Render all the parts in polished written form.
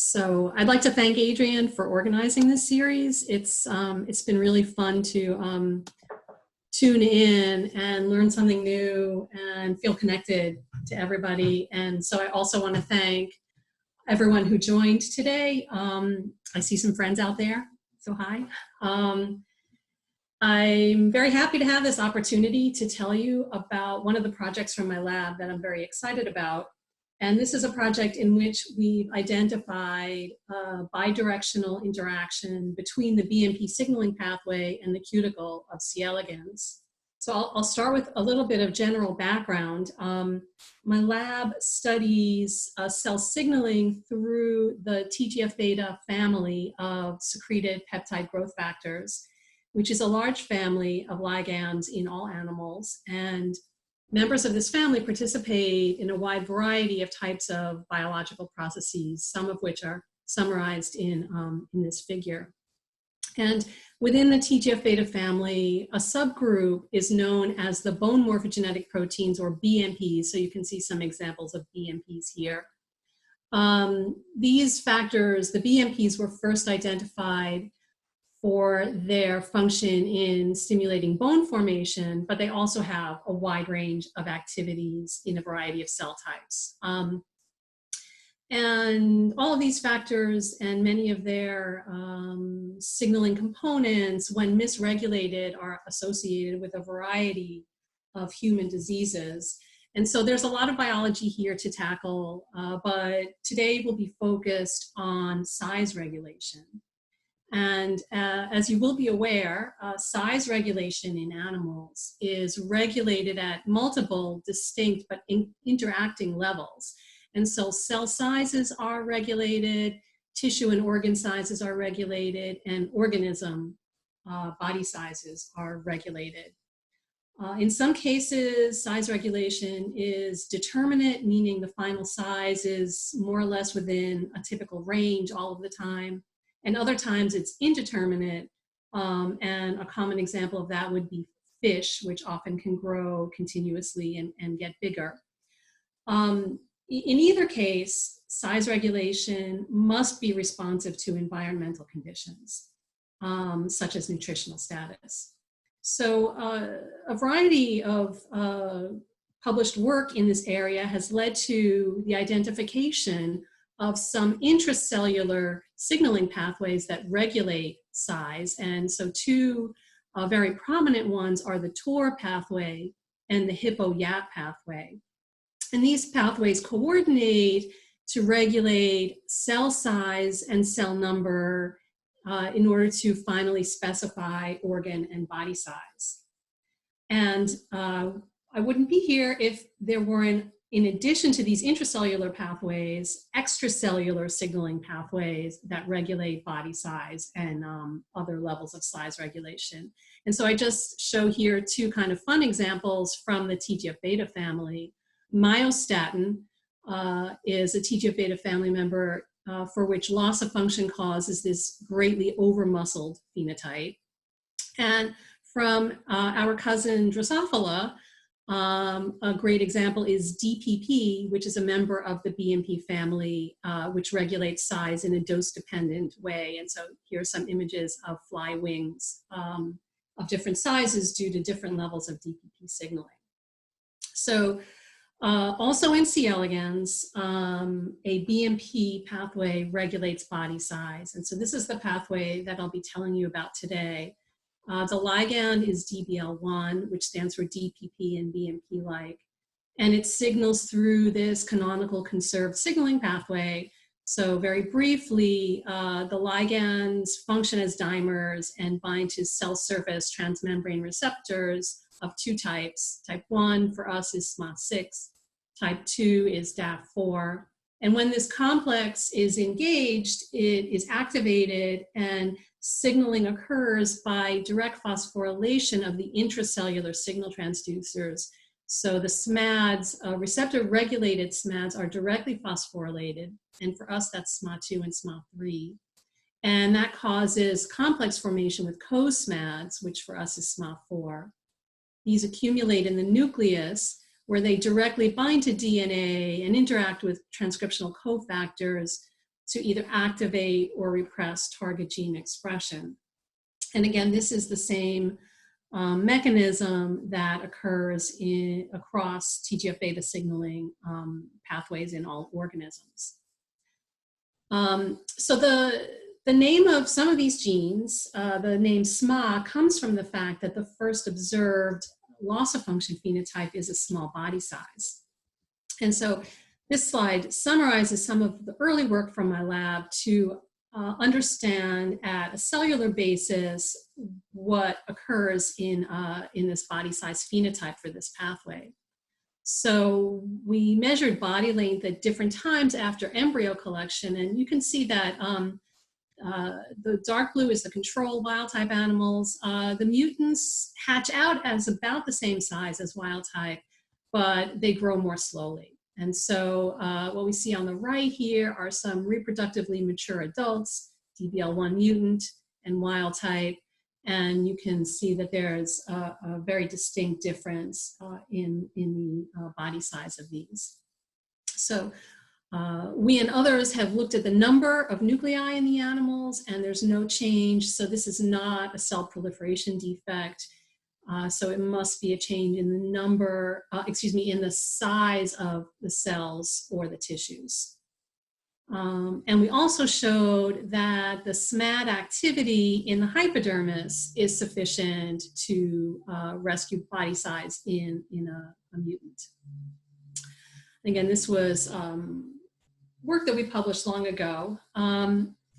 So I'd like to thank Adrian for organizing this series. It's been really fun to tune in and learn something new and feel connected to everybody. And so I also want to thank everyone who joined today. I see some friends out there, so hi. I'm very happy to have this opportunity to tell you about one of the projects from my lab that I'm very excited about. And this is a project in which we've identified a bidirectional interaction between the BMP signaling pathway and the cuticle of C. elegans. So I'll start with a little bit of general background. My lab studies cell signaling through the TGF-β family of secreted peptide growth factors, which is a large family of ligands in all animals. And members of this family participate in a wide variety of types of biological processes, some of which are summarized in this figure. And within the TGF-β family, a subgroup is known as the bone morphogenetic proteins, or BMPs. So you can see some examples of BMPs here. These factors, the BMPs, were first identified for their function in stimulating bone formation, but they also have a wide range of activities in a variety of cell types. And all of these factors and many of their signaling components, when misregulated, are associated with a variety of human diseases. And so there's a lot of biology here to tackle, but today we'll be focused on size regulation. And as you will be aware, size regulation in animals is regulated at multiple distinct but interacting levels. And so cell sizes are regulated, tissue and organ sizes are regulated, and organism body sizes are regulated. In some cases, size regulation is determinate, meaning the final size is more or less within a typical range all of the time. And other times it's indeterminate, and a common example of that would be fish, which often can grow continuously and get bigger. In either case, size regulation must be responsive to environmental conditions, such as nutritional status. So a variety of published work in this area has led to the identification of some intracellular signaling pathways that regulate size. And so two very prominent ones are the TOR pathway and the hippo-YAP pathway. And these pathways coordinate to regulate cell size and cell number in order to finally specify organ and body size. And I wouldn't be here if there weren't, in addition to these intracellular pathways, extracellular signaling pathways that regulate body size and other levels of size regulation. And so I just show here two kind of fun examples from the TGF-β family. Myostatin is a TGF-β family member for which loss of function causes this greatly over-muscled phenotype. And from our cousin Drosophila, a great example is DPP, which is a member of the BMP family, which regulates size in a dose-dependent way. And so here are some images of fly wings of different sizes due to different levels of DPP signaling. So also in C. elegans, a BMP pathway regulates body size. And so this is the pathway that I'll be telling you about today. The ligand is DBL1, which stands for DPP and BMP-like, and it signals through this canonical conserved signaling pathway. So very briefly, the ligands function as dimers and bind to cell surface transmembrane receptors of two types. Type 1 for us is SMAD6, type 2 is DAF4. And when this complex is engaged, it is activated and signaling occurs by direct phosphorylation of the intracellular signal transducers. So the SMADs, receptor-regulated SMADs, are directly phosphorylated, and for us that's SMAD2 and SMAD3. And that causes complex formation with co-SMADs, which for us is SMAD4. These accumulate in the nucleus, where they directly bind to DNA and interact with transcriptional cofactors to either activate or repress target gene expression. And again, this is the same mechanism that occurs across TGF-β signaling pathways in all organisms. So the name of some of these genes, the name SMA, comes from the fact that the first observed loss of function phenotype is a small body size. And so this slide summarizes some of the early work from my lab to understand at a cellular basis what occurs in this body size phenotype for this pathway. So we measured body length at different times after embryo collection, and you can see that the dark blue is the control wild type animals. The mutants hatch out as about the same size as wild type, but they grow more slowly. And so what we see on the right here are some reproductively mature adults, DBL1 mutant and wild type. And you can see that there's a very distinct difference in the body size of these. So we and others have looked at the number of nuclei in the animals, and there's no change. So this is not a cell proliferation defect. So it must be a change in the number, in the size of the cells or the tissues. And we also showed that the Smad activity in the hypodermis is sufficient to rescue body size in a mutant. Again, this was work that we published long ago.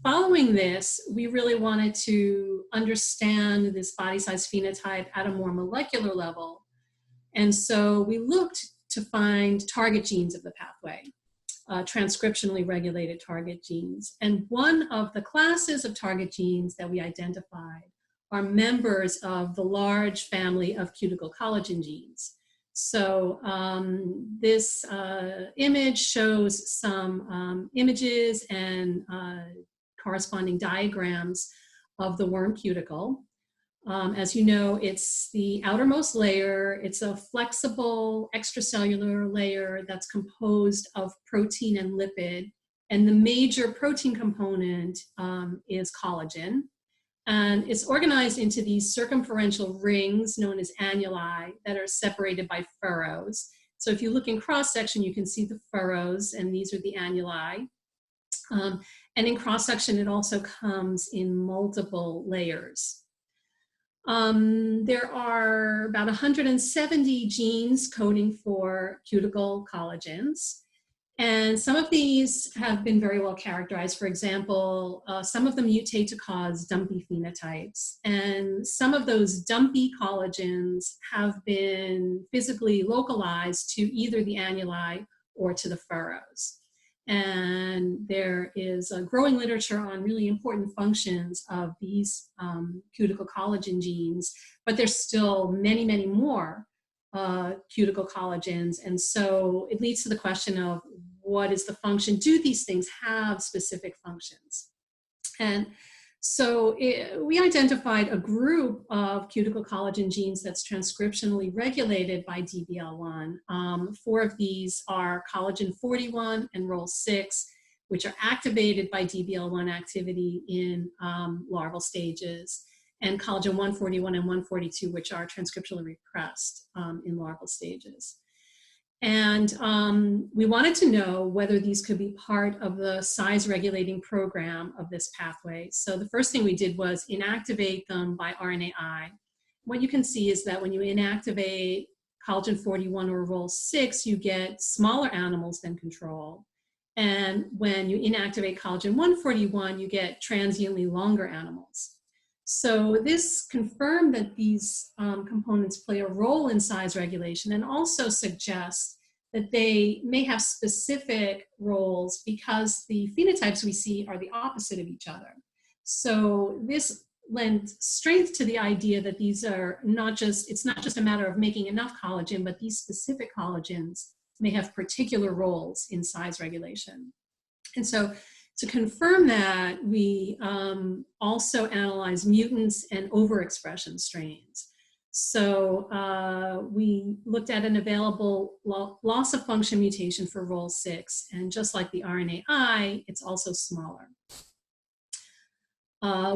Following this, we really wanted to understand this body size phenotype at a more molecular level. And so we looked to find target genes of the pathway, transcriptionally regulated target genes. And one of the classes of target genes that we identified are members of the large family of cuticle collagen genes. So this image shows some images and corresponding diagrams of the worm cuticle. As you know, it's the outermost layer. It's a flexible extracellular layer that's composed of protein and lipid. And the major protein component is collagen. And it's organized into these circumferential rings known as annuli that are separated by furrows. So if you look in cross-section, you can see the furrows, and these are the annuli. And in cross-section, it also comes in multiple layers. There are about 170 genes coding for cuticle collagens. And some of these have been very well characterized. For example, some of them mutate to cause dumpy phenotypes. And some of those dumpy collagens have been physically localized to either the annuli or to the furrows. And there is a growing literature on really important functions of these cuticle collagen genes, but there's still many, many more cuticle collagens. And so it leads to the question of what is the function? Do these things have specific functions? And so we identified a group of cuticle collagen genes that's transcriptionally regulated by DBL1. 4 of these are collagen 41 and role 6, which are activated by DBL1 activity in larval stages, and collagen 141 and 142, which are transcriptionally repressed in larval stages. And we wanted to know whether these could be part of the size regulating program of this pathway. So the first thing we did was inactivate them by RNAi. What you can see is that when you inactivate collagen 41 or role 6, you get smaller animals than control. And when you inactivate collagen 141, you get transiently longer animals. So this confirmed that these components play a role in size regulation, and also suggests that they may have specific roles because the phenotypes we see are the opposite of each other. So this lends strength to the idea that these are not just, it's not just a matter of making enough collagen, but these specific collagens may have particular roles in size regulation. And so to confirm that, we also analyze mutants and overexpression strains. So we looked at an available loss of function mutation for Rol6, and just like the RNAi, it's also smaller.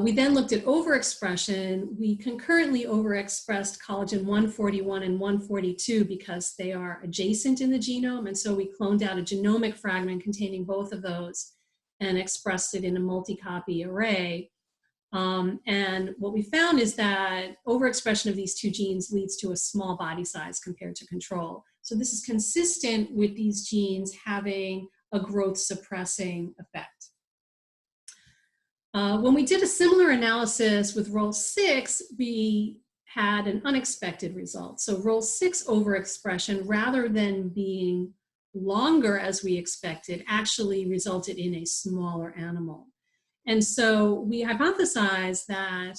We then looked at overexpression. We concurrently overexpressed collagen 141 and 142 because they are adjacent in the genome, and so we cloned out a genomic fragment containing both of those and expressed it in a multi-copy array. And what we found is that overexpression of these two genes leads to a small body size compared to control. So this is consistent with these genes having a growth suppressing effect. When we did a similar analysis with Rol6, we had an unexpected result. So Rol6 overexpression, rather than being longer as we expected, actually resulted in a smaller animal. And so we hypothesized that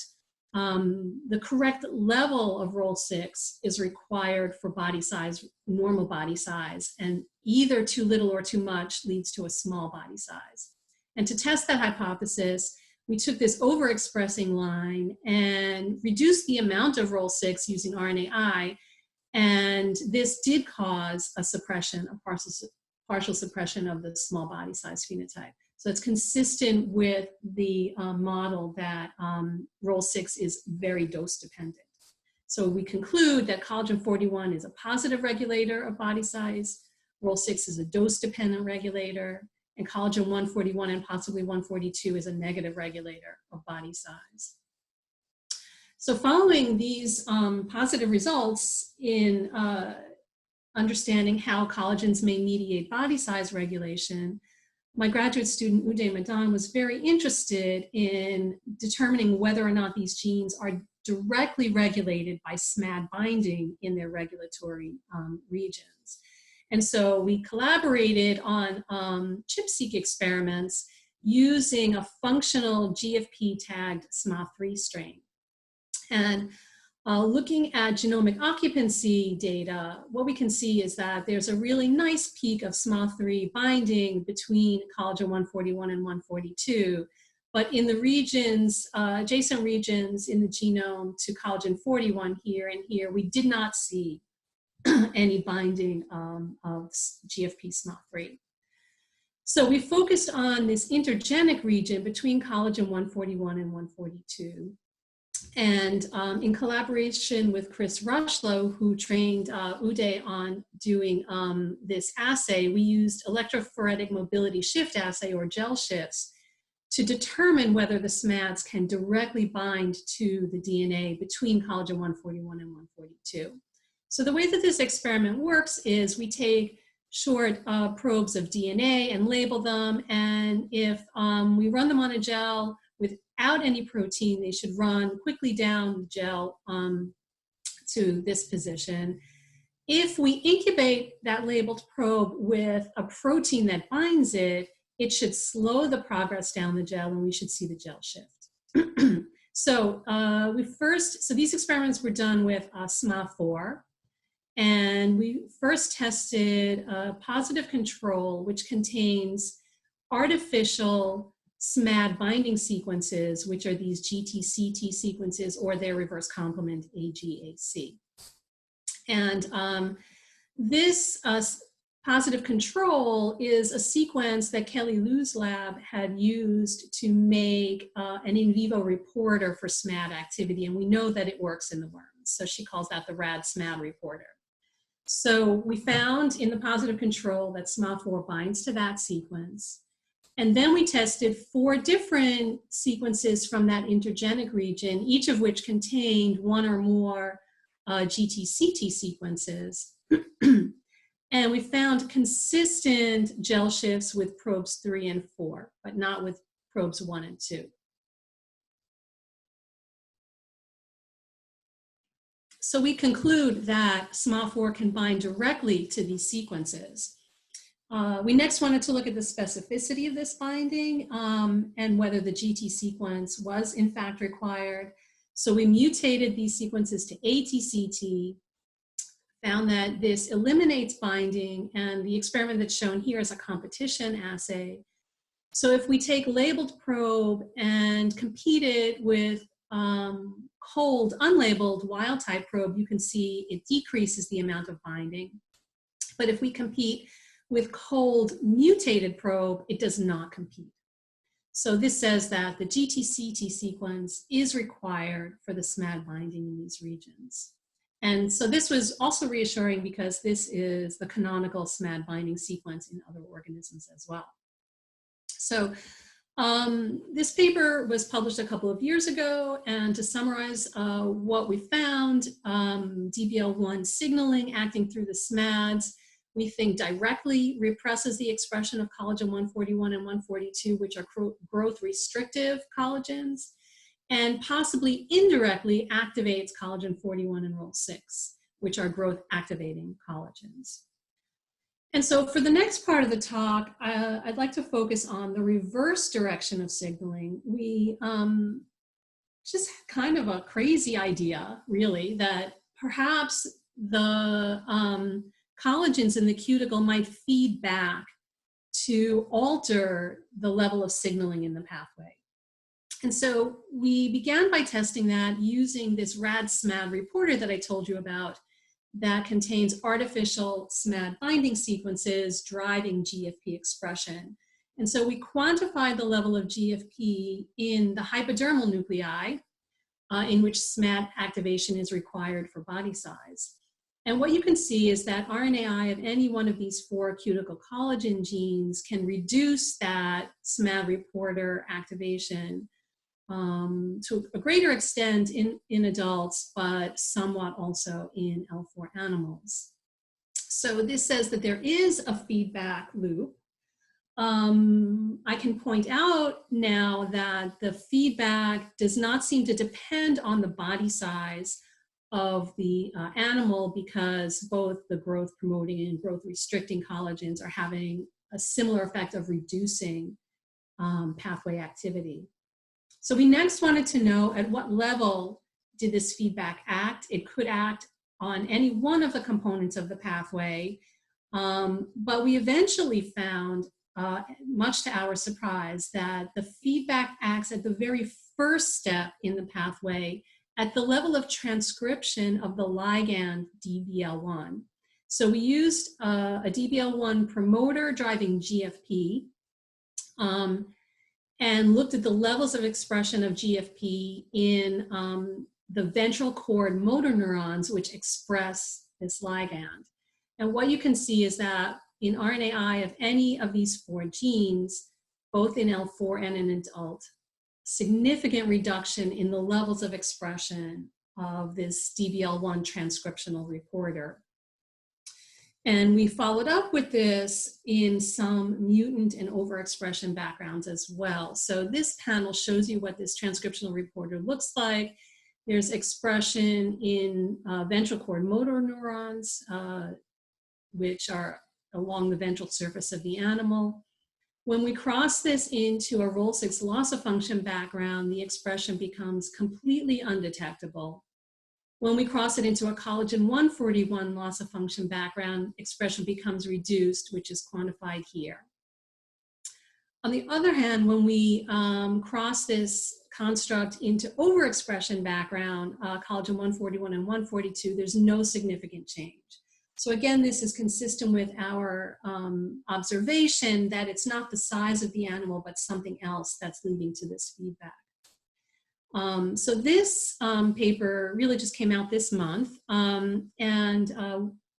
the correct level of Rol6 is required for body size, normal body size, and either too little or too much leads to a small body size. And to test that hypothesis, we took this overexpressing line and reduced the amount of Rol6 using RNAi, and this did cause a suppression, a partial suppression of the small body size phenotype. So it's consistent with the model that Rol6 is very dose dependent. So we conclude that collagen 41 is a positive regulator of body size, Rol6 is a dose dependent regulator, and collagen 141 and possibly 142 is a negative regulator of body size. So following these positive results in understanding how collagens may mediate body size regulation, my graduate student, Uday Madan, was very interested in determining whether or not these genes are directly regulated by Smad binding in their regulatory regions. And so we collaborated on ChIP-seq experiments using a functional GFP tagged SMA3 strain. And looking at genomic occupancy data, what we can see is that there's a really nice peak of SMA3 binding between collagen 141 and 142. But in the regions, adjacent regions in the genome to collagen 41 here and here, we did not see any binding of GFP SMA3. So we focused on this intergenic region between collagen 141 and 142. And in collaboration with Chris Rushlow, who trained Uday on doing this assay, we used electrophoretic mobility shift assay, or gel shifts, to determine whether the SMADs can directly bind to the DNA between collagen 141 and 142. So the way that this experiment works is we take short probes of DNA and label them, and if we run them on a gel without any protein, they should run quickly down the gel to this position. If we incubate that labeled probe with a protein that binds it, it should slow the progress down the gel and we should see the gel shift. So these experiments were done with SMA4, and we first tested a positive control, which contains artificial Smad binding sequences, which are these GTCT sequences or their reverse complement AGAC. And this positive control is a sequence that Kelly Liu's lab had used to make an in vivo reporter for Smad activity, and we know that it works in the worms. So she calls that the rad Smad reporter. So we found in the positive control that SMA4 binds to that sequence. And then we tested 4 different sequences from that intergenic region, each of which contained one or more GTCT sequences. And we found consistent gel shifts with probes 3 and 4, but not with probes 1 and 2. So we conclude that SMA4 can bind directly to these sequences. We next wanted to look at the specificity of this binding and whether the GT sequence was in fact required. So we mutated these sequences to ATCT, found that this eliminates binding, and the experiment that's shown here is a competition assay. So if we take labeled probe and compete it with cold, unlabeled wild-type probe, you can see it decreases the amount of binding. But if we compete with cold, mutated probe, it does not compete. So this says that the GTCT sequence is required for the Smad binding in these regions. And so this was also reassuring because this is the canonical Smad binding sequence in other organisms as well. So this paper was published a couple of years ago, and to summarize what we found, DBL1 signaling acting through the SMADs, we think directly represses the expression of collagen 141 and 142, which are growth restrictive collagens, and possibly indirectly activates collagen 41 and Rol6, which are growth activating collagens. And so for the next part of the talk, I'd like to focus on the reverse direction of signaling. We just kind of a crazy idea, really, that perhaps the collagens in the cuticle might feed back to alter the level of signaling in the pathway. And so we began by testing that using this rad SMAD reporter that I told you about that contains artificial SMAD binding sequences driving GFP expression. And so we quantified the level of GFP in the hypodermal nuclei in which SMAD activation is required for body size. And what you can see is that RNAi of any one of these 4 cuticle collagen genes can reduce that SMAD reporter activation to a greater extent in adults, but somewhat also in L4 animals. So this says that there is a feedback loop. I can point out now that the feedback does not seem to depend on the body size of the animal, because both the growth promoting and growth restricting collagens are having a similar effect of reducing pathway activity. So we next wanted to know at what level did this feedback act. It could act on any one of the components of the pathway, but we eventually found, much to our surprise, that the feedback acts at the very first step in the pathway at the level of transcription of the ligand DBL1. So we used a DBL1 promoter driving GFP, and looked at the levels of expression of GFP in the ventral cord motor neurons, which express this ligand. And what you can see is that in RNAi of any of these 4 genes, both in L4 and in adult, significant reduction in the levels of expression of this DBL1 transcriptional reporter. And we followed up with this in some mutant and overexpression backgrounds as well. So this panel shows you what this transcriptional reporter looks like. There's expression in ventral cord motor neurons, which are along the ventral surface of the animal. When we cross this into a Rol6 loss of function background, the expression becomes completely undetectable. When we cross it into a collagen 141 loss of function background, expression becomes reduced, which is quantified here. On the other hand, when we cross this construct into overexpression background, collagen 141 and 142, there's no significant change. So again, this is consistent with our observation that it's not the size of the animal, but something else that's leading to this feedback. So this paper really just came out this month, and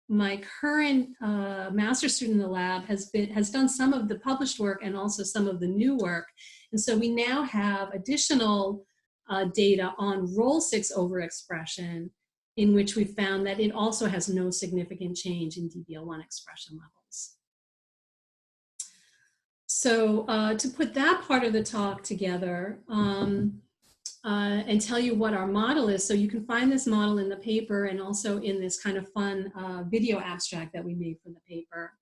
my current master's student in the lab has done some of the published work and also some of the new work. And so we now have additional data on Rol6 overexpression, in which we found that it also has no significant change in DBL1 expression levels. So to put that part of the talk together, and tell you what our model is. So you can find this model in the paper and also in this kind of fun video abstract that we made for the paper.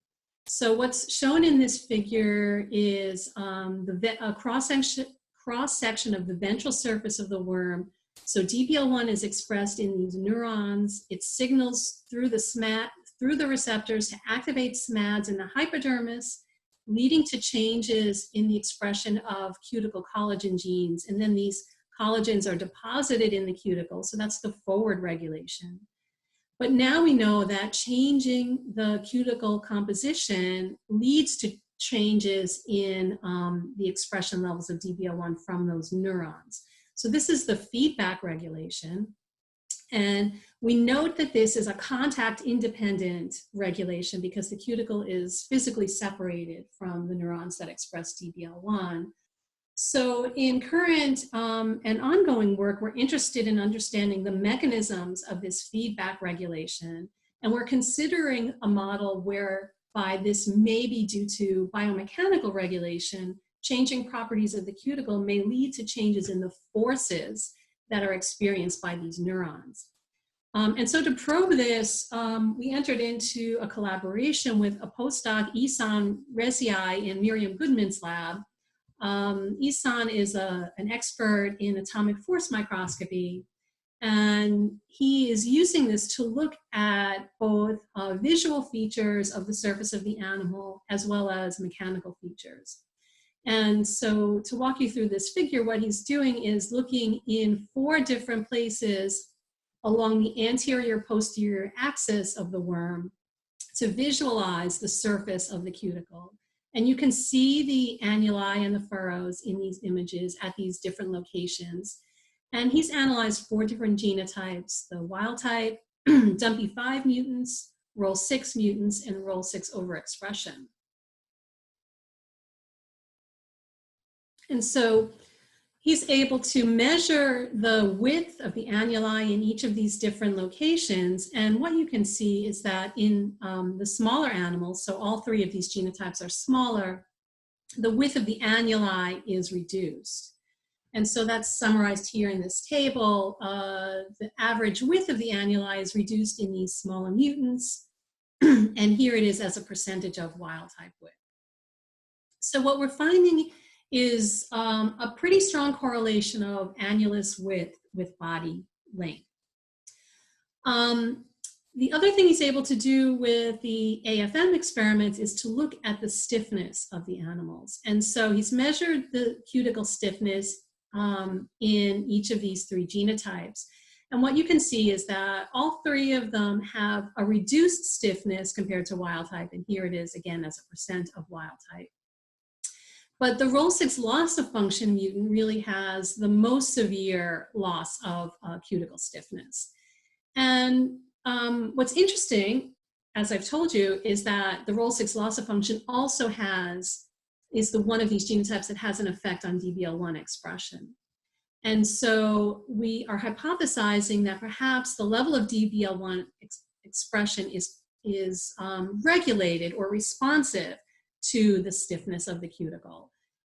So what's shown in this figure is a cross-section of the ventral surface of the worm. So DBL1 is expressed in these neurons. It signals through the receptors to activate SMADs in the hypodermis, leading to changes in the expression of cuticle collagen genes. And then these collagens are deposited in the cuticle, so that's the forward regulation. But now we know that changing the cuticle composition leads to changes in the expression levels of DBL1 from those neurons. So this is the feedback regulation. And we note that this is a contact-independent regulation because the cuticle is physically separated from the neurons that express DBL1. So in current and ongoing work, we're interested in understanding the mechanisms of this feedback regulation. And we're considering a model whereby this may be due to biomechanical regulation. Changing properties of the cuticle may lead to changes in the forces that are experienced by these neurons. And so to probe this, we entered into a collaboration with a postdoc, Ihsan Reziai, in Miriam Goodman's lab. Ihsan is an expert in atomic force microscopy, and he is using this to look at both visual features of the surface of the animal as well as mechanical features. And so to walk you through this figure, what he's doing is looking in 4 different places along the anterior posterior axis of the worm to visualize the surface of the cuticle. And you can see the annuli and the furrows in these images at these different locations. And he's analyzed 4 different genotypes: the wild type, DMP5 mutants, ROL6 mutants, and ROL6 overexpression. And so he's able to measure the width of the annuli in each of these different locations. And what you can see is that in the smaller animals, so all 3 of these genotypes are smaller, the width of the annuli is reduced. And so that's summarized here in this table. The average width of the annuli is reduced in these smaller mutants. And here it is as a percentage of wild type width. So what we're finding is a pretty strong correlation of annulus width with body length. The other thing he's able to do with the AFM experiments is to look at the stiffness of the animals. And so he's measured the cuticle stiffness in each of these 3 genotypes. And what you can see is that all 3 of them have a reduced stiffness compared to wild type. And here it is again as a percent of wild type. But the ROL6 loss of function mutant really has the most severe loss of cuticle stiffness. And what's interesting, as I've told you, is that the ROL6 loss of function also is the one of these genotypes that has an effect on DBL1 expression. And so we are hypothesizing that perhaps the level of DBL1 expression is regulated or responsive to the stiffness of the cuticle.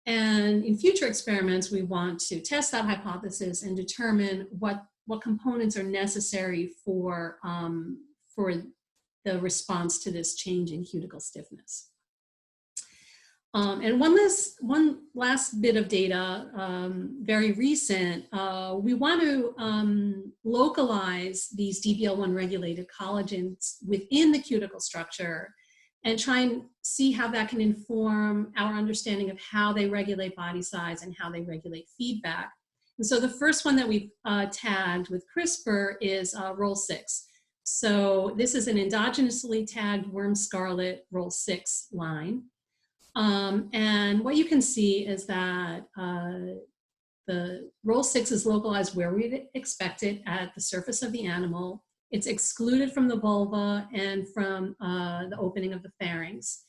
And in future experiments, we want to test that hypothesis and determine what components are necessary for the response to this change in cuticle stiffness. And one last bit of data, very recent, we want to localize these DBL1 regulated collagens within the cuticle structure and try and see how that can inform our understanding of how they regulate body size and how they regulate feedback. And so the first one that we've tagged with CRISPR is ROL6. So this is an endogenously tagged worm scarlet ROL6 line. And what you can see is that the ROL6 is localized where we'd expect it at the surface of the animal. It's excluded from the vulva and from the opening of the pharynx.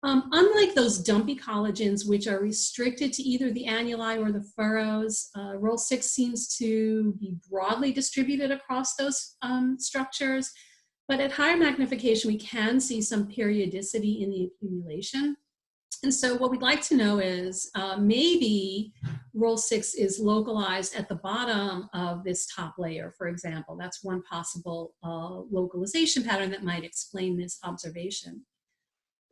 Unlike those dumpy collagens, which are restricted to either the annuli or the furrows, ROL6 seems to be broadly distributed across those structures. But at higher magnification, we can see some periodicity in the accumulation. And so what we'd like to know is maybe ROL6 is localized at the bottom of this top layer, for example. That's one possible localization pattern that might explain this observation.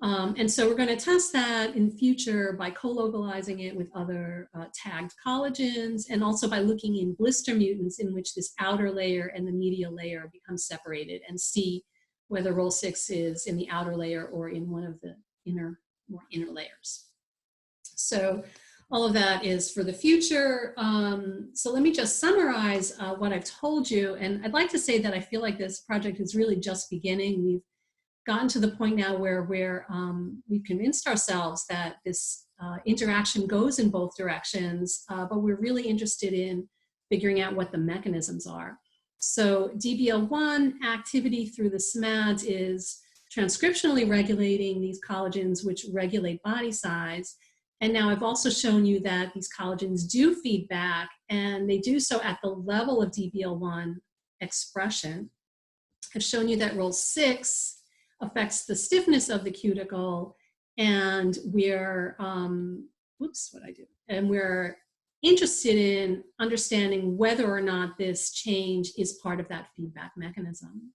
And so we're going to test that in future by co-localizing it with other tagged collagens, and also by looking in blister mutants in which this outer layer and the medial layer become separated, and see whether ROL6 is in the outer layer or in one of the more inner layers. So all of that is for the future. So let me just summarize what I've told you. And I'd like to say that I feel like this project is really just beginning. We've gotten to the point now where we've convinced ourselves that this interaction goes in both directions, but we're really interested in figuring out what the mechanisms are. So DBL1 activity through the SMADs is transcriptionally regulating these collagens, which regulate body size. And now I've also shown you that these collagens do feedback, and they do so at the level of DBL1 expression. I've shown you that role 6 affects the stiffness of the cuticle, and we're, And we're interested in understanding whether or not this change is part of that feedback mechanism.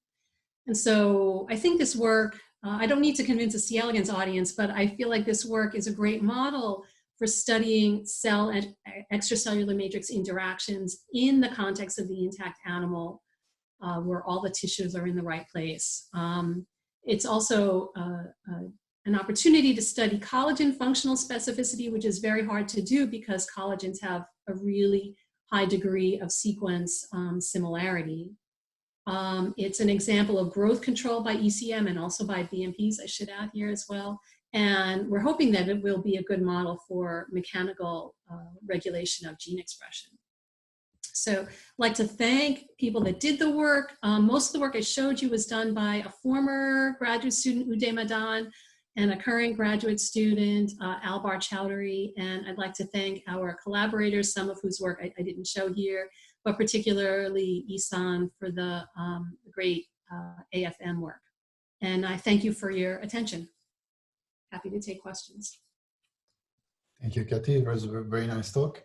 And so I think this work, I don't need to convince a C. elegans audience, but I feel like this work is a great model for studying cell and extracellular matrix interactions in the context of the intact animal, where all the tissues are in the right place. It's also an opportunity to study collagen functional specificity, which is very hard to do because collagens have a really high degree of sequence similarity. It's an example of growth control by ECM and also by BMPs, I should add here as well. And we're hoping that it will be a good model for mechanical regulation of gene expression. So I'd like to thank people that did the work. Most of the work I showed you was done by a former graduate student, Uday Madan, and a current graduate student, Albar Chowdhury. And I'd like to thank our collaborators, some of whose work I didn't show here, but particularly Isan for the great AFM work. And I thank you for your attention. Happy to take questions. Thank you, Cathy. It was a very nice talk.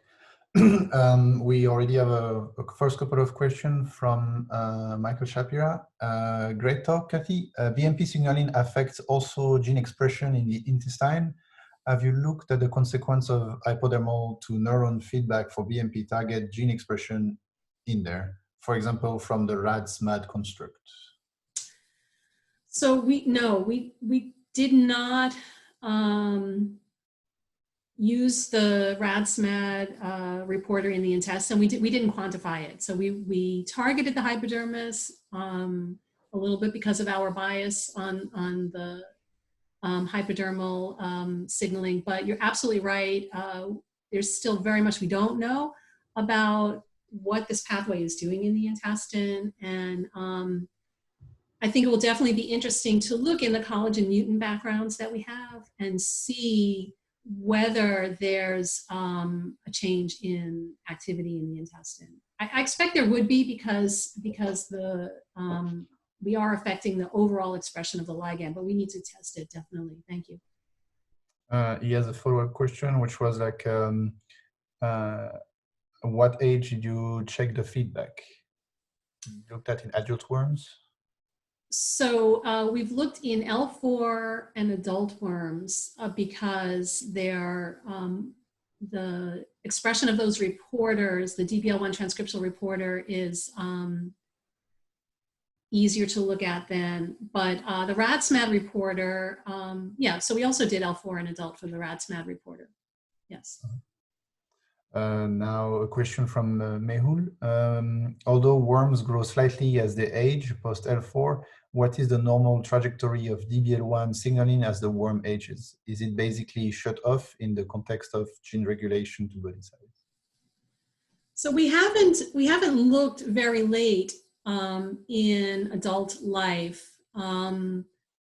We already have a first couple of questions from Michael Shapira. Great talk, Cathy. BMP signaling affects also gene expression in the intestine. Have you looked at the consequence of hypodermal to neuron feedback for BMP target gene expression in there? For example, from the rad-SMAD construct. So we did not use the rad-SMAD reporter in the intestine. We didn't quantify it. So we targeted the hypodermis a little bit because of our bias on the hypodermal signaling, but you're absolutely right. There's still very much we don't know about what this pathway is doing in the intestine. And I think it will definitely be interesting to look in the collagen mutant backgrounds that we have and see whether there's a change in activity in the intestine. I expect there would be because the we are affecting the overall expression of the ligand, but we need to test it definitely. Thank you. He has a follow-up question, which was like, what age did you check the feedback? You looked at in adult worms? So we've looked in L4 and adult worms because they're, the expression of those reporters, the DBL1 transcriptional reporter is easier to look at then, but the rad-SMAD reporter, yeah, so we also did L4 and adult for the rad-SMAD reporter, yes. Now a question from Mehul. Although worms grow slightly as they age post L4, what is the normal trajectory of DBL1 signaling as the worm ages? Is it basically shut off in the context of gene regulation to body size? So we haven't looked very late in adult life.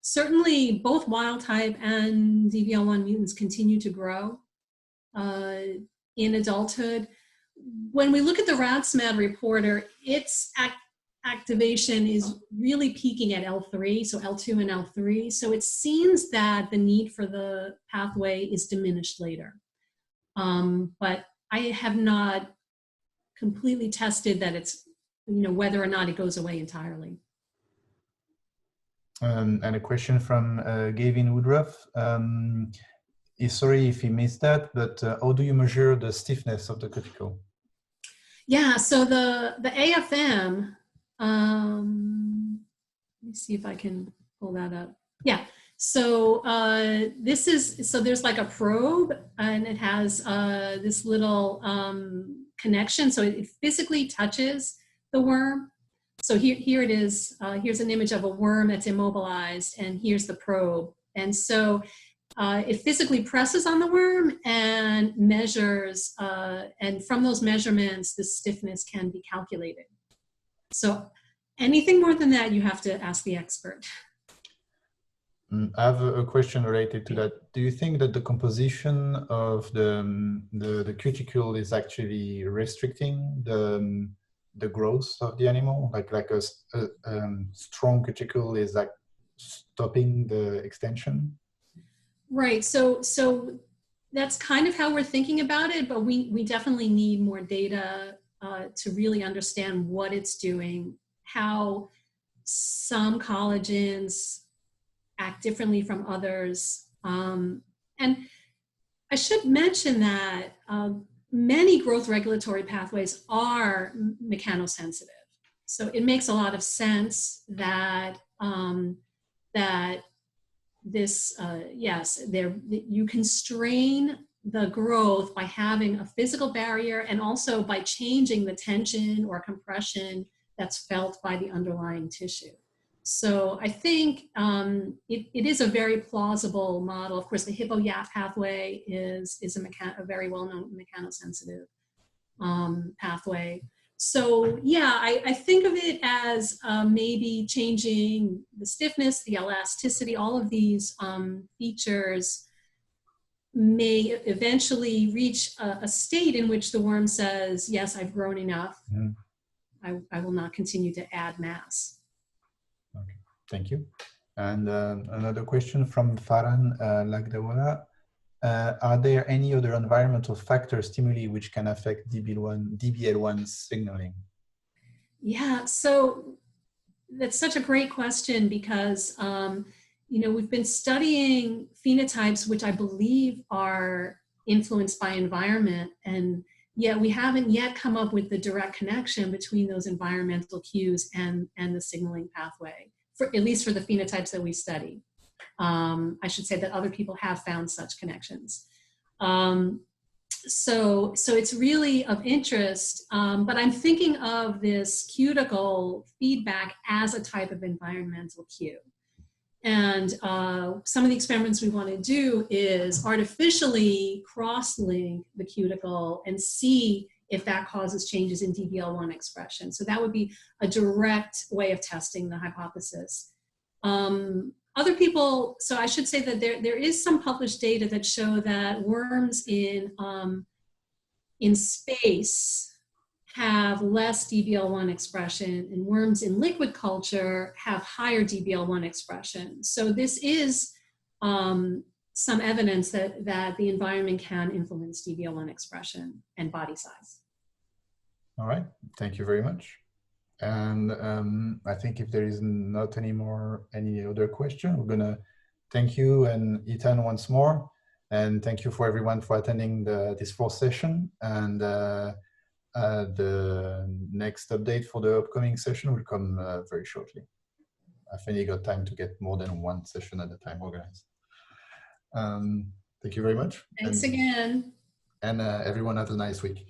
Certainly both wild type and DBL1 mutants continue to grow in adulthood. When we look at the rad-SMAD reporter, its activation is really peaking at L3, so L2 and L3. So it seems that the need for the pathway is diminished later. But I have not completely tested that it's, whether or not it goes away entirely. And a question from Gavin Woodruff. Sorry if he missed that, but how do you measure the stiffness of the cuticle? Yeah, so the AFM, let me see if I can pull that up. Yeah, So there's like a probe, and it has this little connection. So it physically touches the worm. So here it is. Here's an image of a worm that's immobilized, and here's the probe. And so it physically presses on the worm and measures, and from those measurements, the stiffness can be calculated. So anything more than that, you have to ask the expert. I have a question related to that. Do you think that the composition of the cuticle is actually restricting the growth of the animal? Like a strong cuticle is like stopping the extension? Right. So that's kind of how we're thinking about it, but we definitely need more data to really understand what it's doing, how some collagens act differently from others. And I should mention that many growth regulatory pathways are mechanosensitive. So it makes a lot of sense that this, yes, you constrain the growth by having a physical barrier and also by changing the tension or compression that's felt by the underlying tissue. So I think it is a very plausible model. Of course, the hippo-YAP pathway is a very well-known mechanosensitive pathway. So yeah, I think of it as maybe changing the stiffness, the elasticity, all of these features may eventually reach a state in which the worm says, yes, I've grown enough. Mm. I will not continue to add mass. Okay, thank you. And another question from Farhan Lagdawala. Are there any other environmental factor stimuli which can affect DBL1 signaling? Yeah, so that's such a great question because, we've been studying phenotypes which I believe are influenced by environment, and yet we haven't yet come up with the direct connection between those environmental cues and the signaling pathway, at least for the phenotypes that we study. I should say that other people have found such connections. So it's really of interest, but I'm thinking of this cuticle feedback as a type of environmental cue. And some of the experiments we want to do is artificially cross-link the cuticle and see if that causes changes in DBL1 expression. So that would be a direct way of testing the hypothesis. Other people, so I should say that there is some published data that show that worms in space have less DBL1 expression, and worms in liquid culture have higher DBL1 expression. So this is some evidence that the environment can influence DBL1 expression and body size. All right, thank you very much. And I think if there is not any other question, we're gonna thank you and Ethan once more. And thank you for everyone for attending this fourth session. And the next update for the upcoming session will come very shortly. I finally got time to get more than one session at a time organized. Thank you very much. Thanks again. And everyone have a nice week.